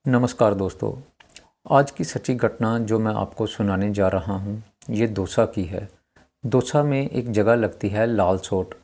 नमस्कार दोस्तों। आज की सच्ची घटना जो मैं आपको सुनाने जा रहा हूँ ये दौसा की है। दौसा में एक जगह लगती है लालसोट।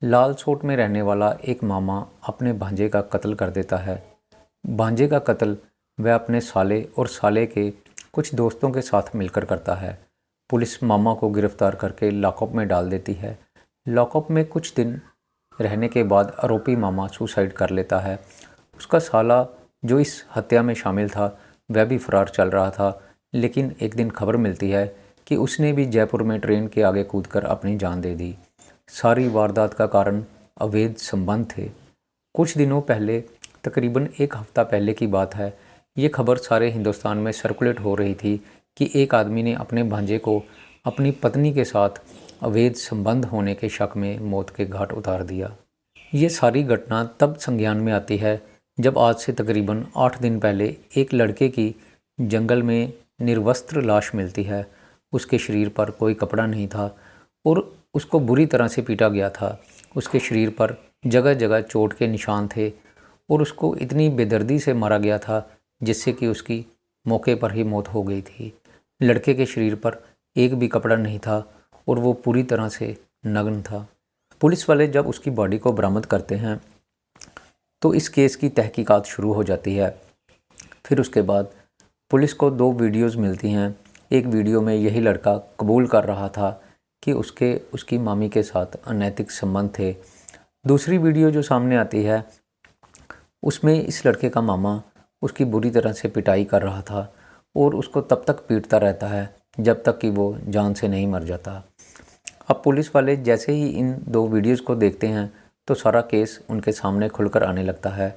लालसोट में रहने वाला एक मामा अपने भांजे का कत्ल कर देता है। भांजे का कत्ल वह अपने साले और साले के कुछ दोस्तों के साथ मिलकर करता है। पुलिस मामा को गिरफ्तार करके लॉकअप में डाल देती है। लॉकअप में कुछ दिन रहने के बाद आरोपी मामा सुसाइड कर लेता है। उसका साला जो इस हत्या में शामिल था वह भी फरार चल रहा था, लेकिन एक दिन खबर मिलती है कि उसने भी जयपुर में ट्रेन के आगे कूदकर अपनी जान दे दी। सारी वारदात का कारण अवैध संबंध थे। कुछ दिनों पहले, तकरीबन एक हफ्ता पहले की बात है, ये खबर सारे हिंदुस्तान में सर्कुलेट हो रही थी कि एक आदमी ने अपने भांजे को अपनी पत्नी के साथ अवैध संबंध होने के शक में मौत के घाट उतार दिया। ये सारी घटना तब संज्ञान में आती है जब आज से तकरीबन 8 दिन पहले एक लड़के की जंगल में निर्वस्त्र लाश मिलती है। उसके शरीर पर कोई कपड़ा नहीं था और उसको बुरी तरह से पीटा गया था। उसके शरीर पर जगह जगह चोट के निशान थे और उसको इतनी बेदर्दी से मारा गया था जिससे कि उसकी मौके पर ही मौत हो गई थी। लड़के के शरीर पर एक भी कपड़ा नहीं था और वो पूरी तरह से नग्न था। पुलिस वाले जब उसकी बॉडी को बरामद करते हैं तो इस केस की तहकीकात शुरू हो जाती है। फिर उसके बाद पुलिस को 2 वीडियोज़ मिलती हैं। एक वीडियो में यही लड़का कबूल कर रहा था कि उसकी मामी के साथ अनैतिक संबंध थे। दूसरी वीडियो जो सामने आती है उसमें इस लड़के का मामा उसकी बुरी तरह से पिटाई कर रहा था और उसको तब तक पीटता रहता है जब तक कि वो जान से नहीं मर जाता। अब पुलिस वाले जैसे ही इन 2 वीडियोज़ को देखते हैं तो सारा केस उनके सामने खुलकर आने लगता है।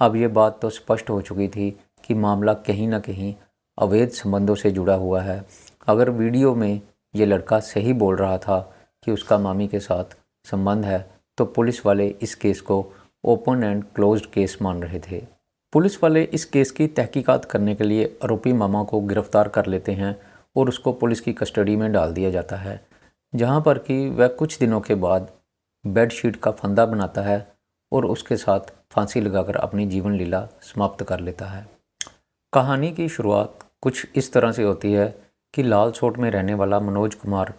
अब ये बात तो स्पष्ट हो चुकी थी कि मामला कहीं ना कहीं अवैध संबंधों से जुड़ा हुआ है। अगर वीडियो में ये लड़का सही बोल रहा था कि उसका मामी के साथ संबंध है तो पुलिस वाले इस केस को ओपन एंड क्लोज्ड केस मान रहे थे। पुलिस वाले इस केस की तहकीकात करने के लिए आरोपी मामा को गिरफ्तार कर लेते हैं और उसको पुलिस की कस्टडी में डाल दिया जाता है, जहाँ पर कि वह कुछ दिनों के बाद बेडशीट का फंदा बनाता है और उसके साथ फांसी लगाकर अपनी जीवन लीला समाप्त कर लेता है। कहानी की शुरुआत कुछ इस तरह से होती है कि लालसोट में रहने वाला मनोज कुमार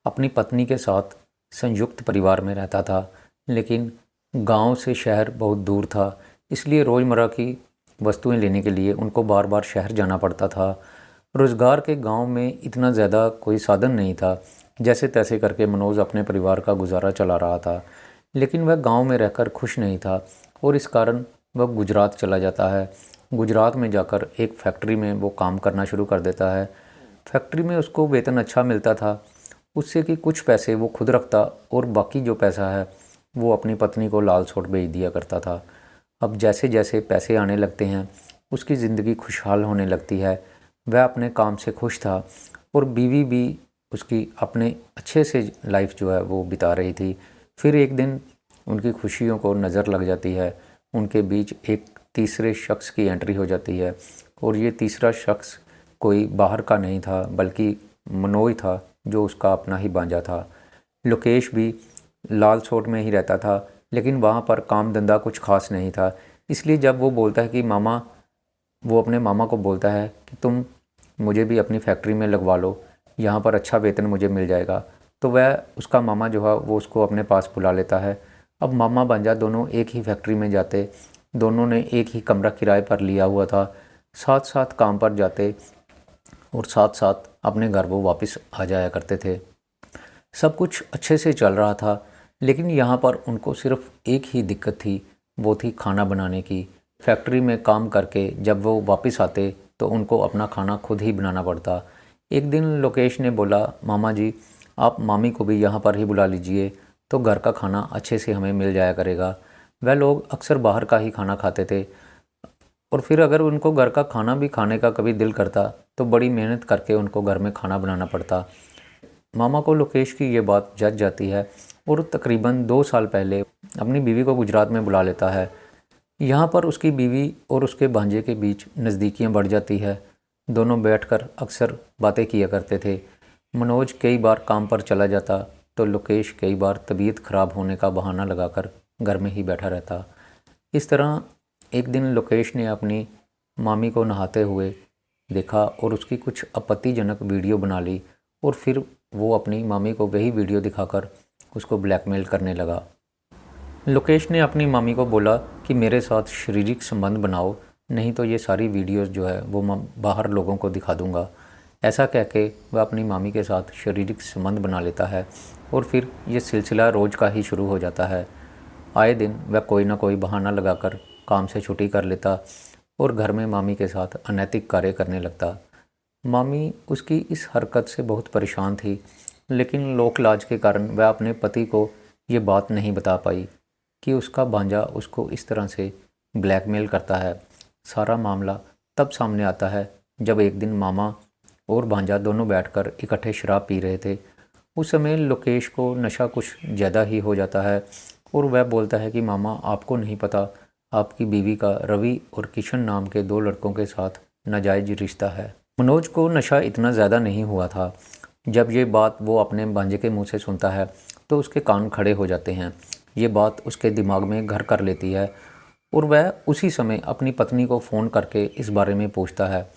अपनी पत्नी के साथ संयुक्त परिवार में रहता था, लेकिन गांव से शहर बहुत दूर था, इसलिए रोज़मर्रा की वस्तुएं लेने के लिए उनको बार बार शहर जाना पड़ता था। रोज़गार के गांव में इतना ज़्यादा कोई साधन नहीं था। जैसे तैसे करके मनोज अपने परिवार का गुजारा चला रहा था, लेकिन वह गांव में रहकर खुश नहीं था और इस कारण वह गुजरात चला जाता है। गुजरात में जाकर एक फैक्ट्री में वो काम करना शुरू कर देता है। फैक्ट्री में उसको वेतन अच्छा मिलता था, उससे कि कुछ पैसे वो खुद रखता और बाकी जो पैसा है वो अपनी पत्नी को लालसोट भेज दिया करता था। अब जैसे जैसे पैसे आने लगते हैं उसकी ज़िंदगी खुशहाल होने लगती है। वह अपने काम से खुश था और बीवी भी उसकी अपने अच्छे से लाइफ जो है वो बिता रही थी। फिर एक दिन उनकी खुशियों को नज़र लग जाती है। उनके बीच एक तीसरे शख्स की एंट्री हो जाती है और ये तीसरा शख्स कोई बाहर का नहीं था बल्कि मनोज था, जो उसका अपना ही भांजा था। लोकेश भी लालसोट में ही रहता था, लेकिन वहाँ पर काम धंधा कुछ खास नहीं था। इसलिए जब वो बोलता है कि वो अपने मामा को बोलता है कि तुम मुझे भी अपनी फैक्ट्री में लगवा लो, यहाँ पर अच्छा वेतन मुझे मिल जाएगा, तो वह उसका मामा जो है वो उसको अपने पास बुला लेता है। अब मामा भांजा दोनों एक ही फैक्ट्री में जाते, दोनों ने एक ही कमरा किराए पर लिया हुआ था, साथ साथ काम पर जाते और साथ साथ अपने घर वो वापस आ जाया करते थे। सब कुछ अच्छे से चल रहा था, लेकिन यहाँ पर उनको सिर्फ एक ही दिक्कत थी, वो थी खाना बनाने की। फैक्ट्री में काम करके जब वो वापस आते तो उनको अपना खाना खुद ही बनाना पड़ता। एक दिन लोकेश ने बोला, मामा जी आप मामी को भी यहाँ पर ही बुला लीजिए, तो घर का खाना अच्छे से हमें मिल जाया करेगा। वह लोग अक्सर बाहर का ही खाना खाते थे और फिर अगर उनको घर का खाना भी खाने का कभी दिल करता तो बड़ी मेहनत करके उनको घर में खाना बनाना पड़ता। मामा को लोकेश की ये बात जच जाती है और तकरीबन 2 साल पहले अपनी बीवी को गुजरात में बुला लेता है। यहाँ पर उसकी बीवी और उसके भांजे के बीच नज़दीकियाँ बढ़ जाती है। दोनों बैठकर अक्सर बातें किया करते थे। मनोज कई बार काम पर चला जाता तो लोकेश कई बार तबीयत ख़राब होने का बहाना लगाकर घर में ही बैठा रहता। इस तरह एक दिन लोकेश ने अपनी मामी को नहाते हुए देखा और उसकी कुछ आपत्तिजनक वीडियो बना ली और फिर वो अपनी मामी को वही वीडियो दिखाकर उसको ब्लैकमेल करने लगा। लोकेश ने अपनी मामी को बोला कि मेरे साथ शारीरिक संबंध बनाओ, नहीं तो ये सारी वीडियोस जो है वो बाहर लोगों को दिखा दूंगा। ऐसा कह के वह अपनी मामी के साथ शारीरिक संबंध बना लेता है और फिर ये सिलसिला रोज़ का ही शुरू हो जाता है। आए दिन वह कोई ना कोई बहाना लगाकर काम से छुट्टी कर लेता और घर में मामी के साथ अनैतिक कार्य करने लगता। मामी उसकी इस हरकत से बहुत परेशान थी, लेकिन लोक लाज के कारण वह अपने पति को ये बात नहीं बता पाई कि उसका भांजा उसको इस तरह से ब्लैकमेल करता है। सारा मामला तब सामने आता है जब एक दिन मामा और भांजा दोनों बैठकर इकट्ठे शराब पी रहे थे। उस समय लोकेश को नशा कुछ ज़्यादा ही हो जाता है और वह बोलता है कि मामा, आपको नहीं पता, आपकी बीवी का रवि और किशन नाम के 2 लड़कों के साथ नाजायज़ रिश्ता है। मनोज को नशा इतना ज़्यादा नहीं हुआ था। जब ये बात वो अपने भांजे के मुंह से सुनता है तो उसके कान खड़े हो जाते हैं। ये बात उसके दिमाग में घर कर लेती है और वह उसी समय अपनी पत्नी को फ़ोन करके इस बारे में पूछता है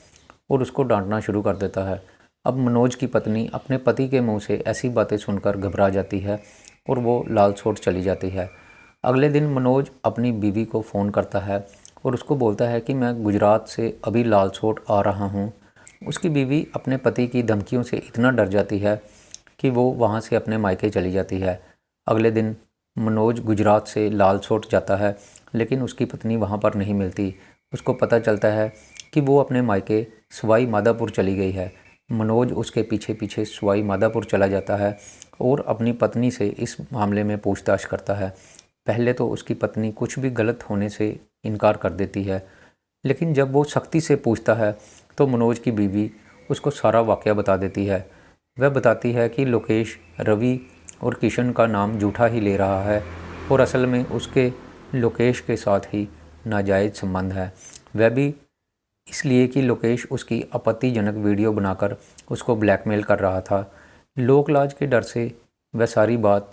और उसको डांटना शुरू कर देता है। अब मनोज की पत्नी अपने पति के मुंह से ऐसी बातें सुनकर घबरा जाती है और वो लालसोट चली जाती है। अगले दिन मनोज अपनी बीवी को फ़ोन करता है और उसको बोलता है कि मैं गुजरात से अभी लालसोट आ रहा हूँ। उसकी बीवी अपने पति की धमकियों से इतना डर जाती है कि वो वहाँ से अपने मायके चली जाती है। अगले दिन मनोज गुजरात से लालसोट जाता है, लेकिन उसकी पत्नी वहाँ पर नहीं मिलती। उसको पता चलता है कि वो अपने मायके सवाई माधोपुर चली गई है। मनोज उसके पीछे पीछे सवाई माधोपुर चला जाता है और अपनी पत्नी से इस मामले में पूछताछ करता है। पहले तो उसकी पत्नी कुछ भी गलत होने से इनकार कर देती है, लेकिन जब वो सख्ती से पूछता है तो मनोज की बीवी उसको सारा वाक़या बता देती है। वह बताती है कि लोकेश रवि और किशन का नाम झूठा ही ले रहा है और असल में उसके लोकेश के साथ ही नाजायज़ संबंध है। वह भी इसलिए कि लोकेश उसकी आपत्तिजनक वीडियो बनाकर उसको ब्लैकमेल कर रहा था। लोकलाज के डर से वह सारी बात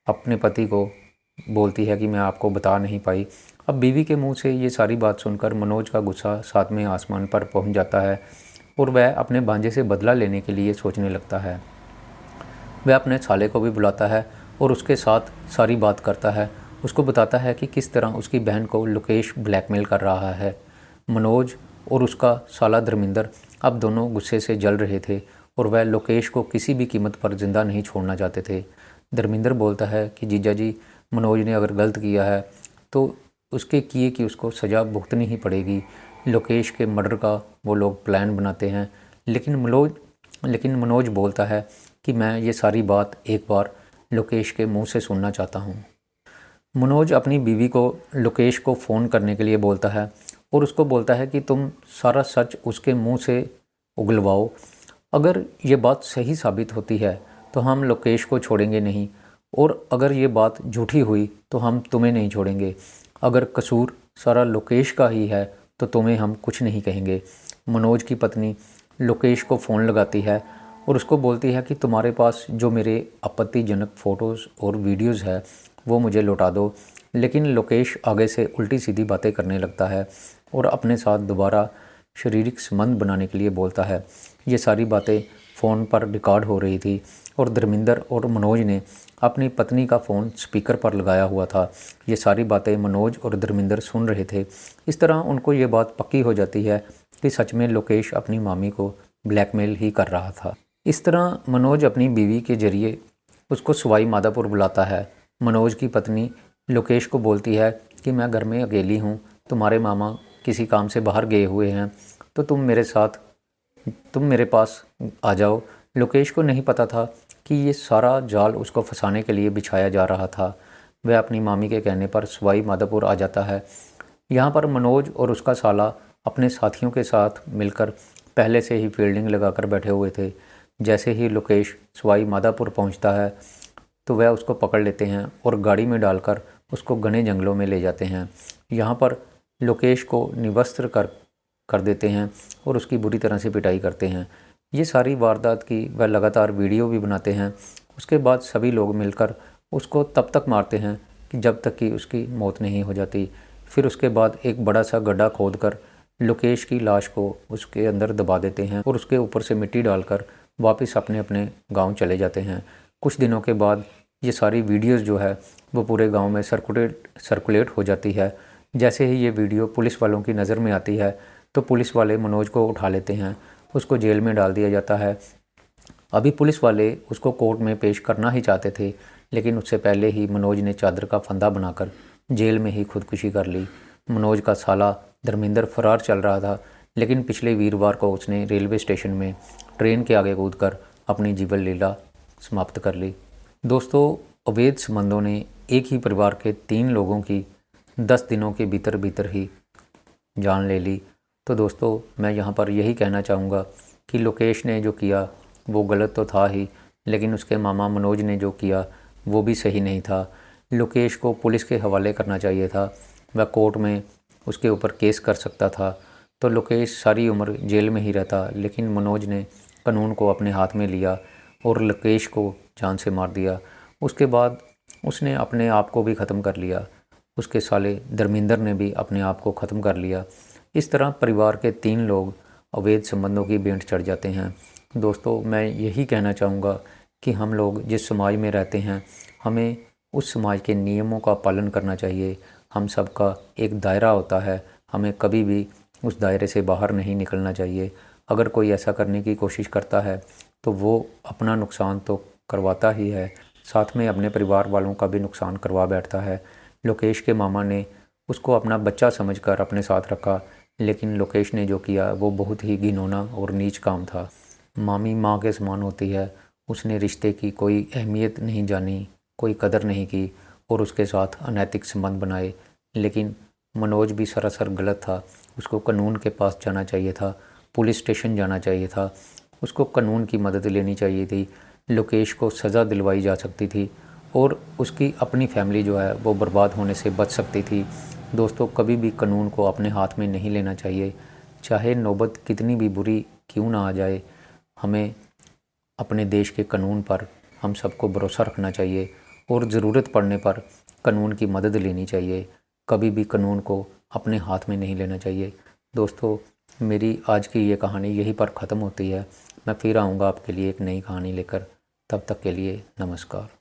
अपने पति को बोलती है कि मैं आपको बता नहीं पाई। अब बीवी के मुंह से ये सारी बात सुनकर मनोज का गुस्सा 7वें आसमान पर पहुंच जाता है और वह अपने भांजे से बदला लेने के लिए सोचने लगता है। वह अपने साले को भी बुलाता है और उसके साथ सारी बात करता है। उसको बताता है कि किस तरह उसकी बहन को लोकेश ब्लैकमेल कर रहा है। मनोज और उसका साला धर्मिंदर अब दोनों गुस्से से जल रहे थे और वह लोकेश को किसी भी कीमत पर ज़िंदा नहीं छोड़ना चाहते थे। धर्मिंदर बोलता है कि जीजा जी, मनोज ने अगर गलत किया है तो उसके किए कि उसको सज़ा भुगतनी ही पड़ेगी। लोकेश के मर्डर का वो लोग प्लान बनाते हैं, लेकिन मनोज बोलता है कि मैं ये सारी बात एक बार लोकेश के मुंह से सुनना चाहता हूँ। मनोज अपनी बीवी को लोकेश को फ़ोन करने के लिए बोलता है और उसको बोलता है कि तुम सारा सच उसके मुंह से उगलवाओ। अगर ये बात सही साबित होती है तो हम लोकेश को छोड़ेंगे नहीं, और अगर ये बात झूठी हुई तो हम तुम्हें नहीं छोड़ेंगे। अगर कसूर सारा लोकेश का ही है तो तुम्हें हम कुछ नहीं कहेंगे। मनोज की पत्नी लोकेश को फ़ोन लगाती है और उसको बोलती है कि तुम्हारे पास जो मेरे आपत्तिजनक फ़ोटोज़ और वीडियोज़ है वो मुझे लौटा दो। लेकिन लोकेश आगे से उल्टी सीधी बातें करने लगता है और अपने साथ दोबारा शारीरिक संबंध बनाने के लिए बोलता है। ये सारी बातें फ़ोन पर रिकॉर्ड हो रही थी और धर्मिंदर और मनोज ने अपनी पत्नी का फ़ोन स्पीकर पर लगाया हुआ था। ये सारी बातें मनोज और धर्मिंदर सुन रहे थे। इस तरह उनको ये बात पक्की हो जाती है कि सच में लोकेश अपनी मामी को ब्लैकमेल ही कर रहा था। इस तरह मनोज अपनी बीवी के ज़रिए उसको सवाई माधोपुर बुलाता है। मनोज की पत्नी लोकेश को बोलती है कि मैं घर में अकेली हूँ, तुम्हारे मामा किसी काम से बाहर गए हुए हैं, तो तुम मेरे पास आ जाओ। लोकेश को नहीं पता था कि ये सारा जाल उसको फंसाने के लिए बिछाया जा रहा था। वह अपनी मामी के कहने पर सवाई माधोपुर आ जाता है। यहाँ पर मनोज और उसका साला अपने साथियों के साथ मिलकर पहले से ही फील्डिंग लगाकर बैठे हुए थे। जैसे ही लोकेश सवाई माधोपुर पहुँचता है तो वह उसको पकड़ लेते हैं और गाड़ी में डालकर उसको घने जंगलों में ले जाते हैं। यहाँ पर लोकेश को निवस्त्र कर देते हैं और उसकी बुरी तरह से पिटाई करते हैं। ये सारी वारदात की वह लगातार वीडियो भी बनाते हैं। उसके बाद सभी लोग मिलकर उसको तब तक मारते हैं कि जब तक कि उसकी मौत नहीं हो जाती। फिर उसके बाद एक बड़ा सा गड्ढा खोदकर लोकेश की लाश को उसके अंदर दबा देते हैं और उसके ऊपर से मिट्टी डालकर वापस अपने अपने गांव चले जाते हैं। कुछ दिनों के बाद ये सारी वीडियोस जो है वो पूरे गांव में सर्कुलेट हो जाती है। जैसे ही ये वीडियो पुलिस वालों की नज़र में आती है तो पुलिस वाले मनोज को उठा लेते हैं, उसको जेल में डाल दिया जाता है। अभी पुलिस वाले उसको कोर्ट में पेश करना ही चाहते थे, लेकिन उससे पहले ही मनोज ने चादर का फंदा बनाकर जेल में ही खुदकुशी कर ली। मनोज का साला धर्मेंद्र फरार चल रहा था, लेकिन पिछले वीरवार को उसने रेलवे स्टेशन में ट्रेन के आगे कूदकर अपनी जीवन लीला समाप्त कर ली। दोस्तों, अवैध संबंधों ने एक ही परिवार के 3 लोगों की 10 दिनों के भीतर भीतर ही जान ले ली। तो दोस्तों, मैं यहाँ पर यही कहना चाहूँगा कि लोकेश ने जो किया वो गलत तो था ही, लेकिन उसके मामा मनोज ने जो किया वो भी सही नहीं था। लोकेश को पुलिस के हवाले करना चाहिए था, वह कोर्ट में उसके ऊपर केस कर सकता था, तो लोकेश सारी उम्र जेल में ही रहता। लेकिन मनोज ने कानून को अपने हाथ में लिया और लोकेश को जान से मार दिया। उसके बाद उसने अपने आप को भी ख़त्म कर लिया, उसके साले धर्मेंद्र ने भी अपने आप को ख़त्म कर लिया। इस तरह परिवार के 3 लोग अवैध संबंधों की भेंट चढ़ जाते हैं। दोस्तों, मैं यही कहना चाहूँगा कि हम लोग जिस समाज में रहते हैं हमें उस समाज के नियमों का पालन करना चाहिए। हम सबका एक दायरा होता है, हमें कभी भी उस दायरे से बाहर नहीं निकलना चाहिए। अगर कोई ऐसा करने की कोशिश करता है तो वो अपना नुकसान तो करवाता ही है, साथ में अपने परिवार वालों का भी नुकसान करवा बैठता है। लोकेश के मामा ने उसको अपना बच्चा समझकर अपने साथ रखा, लेकिन लोकेश ने जो किया वो बहुत ही घिनौना और नीच काम था। मामी माँ के समान होती है, उसने रिश्ते की कोई अहमियत नहीं जानी, कोई कदर नहीं की और उसके साथ अनैतिक संबंध बनाए। लेकिन मनोज भी सरासर गलत था, उसको कानून के पास जाना चाहिए था, पुलिस स्टेशन जाना चाहिए था, उसको कानून की मदद लेनी चाहिए थी। लोकेश को सज़ा दिलवाई जा सकती थी और उसकी अपनी फैमिली जो है वो बर्बाद होने से बच सकती थी। दोस्तों, कभी भी कानून को अपने हाथ में नहीं लेना चाहिए, चाहे नौबत कितनी भी बुरी क्यों ना आ जाए। हमें अपने देश के कानून पर हम सबको भरोसा रखना चाहिए और ज़रूरत पड़ने पर कानून की मदद लेनी चाहिए। कभी भी कानून को अपने हाथ में नहीं लेना चाहिए। दोस्तों, मेरी आज की ये कहानी यहीं पर ख़त्म होती है। मैं फिर आऊँगा आपके लिए एक नई कहानी लेकर। तब तक के लिए नमस्कार।